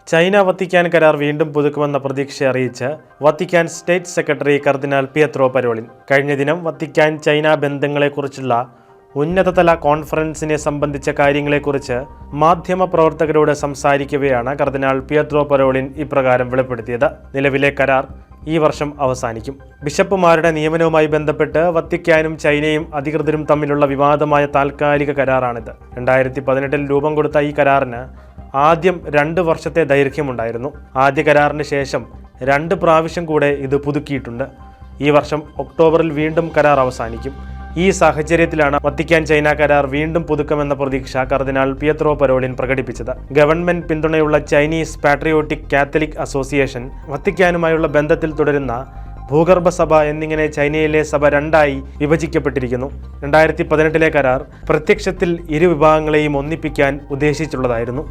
China Vatican കരാർ വീണ്ടും പുതുക്കുമെന്ന പ്രതീക്ഷ അറിയിച്ച് വത്തിക്കാൻ സ്റ്റേറ്റ് സെക്രട്ടറി കർദിനാൾ പിയത്രോ പരോളിൻ കഴിഞ്ഞ ദിനം വത്തിക്കാൻ ചൈന ബന്ധങ്ങളെക്കുറിച്ചുള്ള ഉന്നതതല കോൺഫറൻസിനെ സംബന്ധിച്ച കാര്യങ്ങളെക്കുറിച്ച് മാധ്യമപ്രവർത്തകരോട് സംസാരിക്കവെയാണ് കർദിനാൾ പിയത്രോ പരോളിൻ ഇപ്രകാരം വെളിപ്പെടുത്തിയത്. നിലവിലെ കരാർ ഈ വർഷം അവസാനിക്കും. ബിഷപ്പുമാരുടെ നിയമനവുമായി ബന്ധപ്പെട്ട് വത്തിക്കാനും ചൈനയും അധികൃതരും തമ്മിലുള്ള വിവാദമായ താൽക്കാലിക കരാറാണിത്. 2018 രൂപം കൊടുത്ത ഈ കരാറിന് ആദ്യം 2 വർഷത്തെ ദൈർഘ്യമുണ്ടായിരുന്നു. ആദ്യ കരാറിന് ശേഷം 2 പ്രാവശ്യം കൂടെ ഇത് പുതുക്കിയിട്ടുണ്ട്. ഈ വർഷം ഒക്ടോബറിൽ വീണ്ടും കരാർ അവസാനിക്കും. ഈ സാഹചര്യത്തിലാണ് വത്തിക്കാൻ ചൈന കരാർ വീണ്ടും പുതുക്കുമെന്ന പ്രതീക്ഷ കർദിനാൾ പിയത്രോ പരോളിൻ പ്രകടിപ്പിച്ചത്. ഗവൺമെന്റ് പിന്തുണയുള്ള ചൈനീസ് പാട്രിയോട്ടിക് കാത്തലിക് അസോസിയേഷൻ, വത്തിക്കാനുമായുള്ള ബന്ധത്തിൽ തുടരുന്ന ഭൂഗർഭ സഭ എന്നിങ്ങനെ ചൈനയിലെ സഭ 2ആയി വിഭജിക്കപ്പെട്ടിരിക്കുന്നു. 2018 കരാർ പ്രത്യക്ഷത്തിൽ ഇരു വിഭാഗങ്ങളെയും ഒന്നിപ്പിക്കാൻ ഉദ്ദേശിച്ചുള്ളതായിരുന്നു.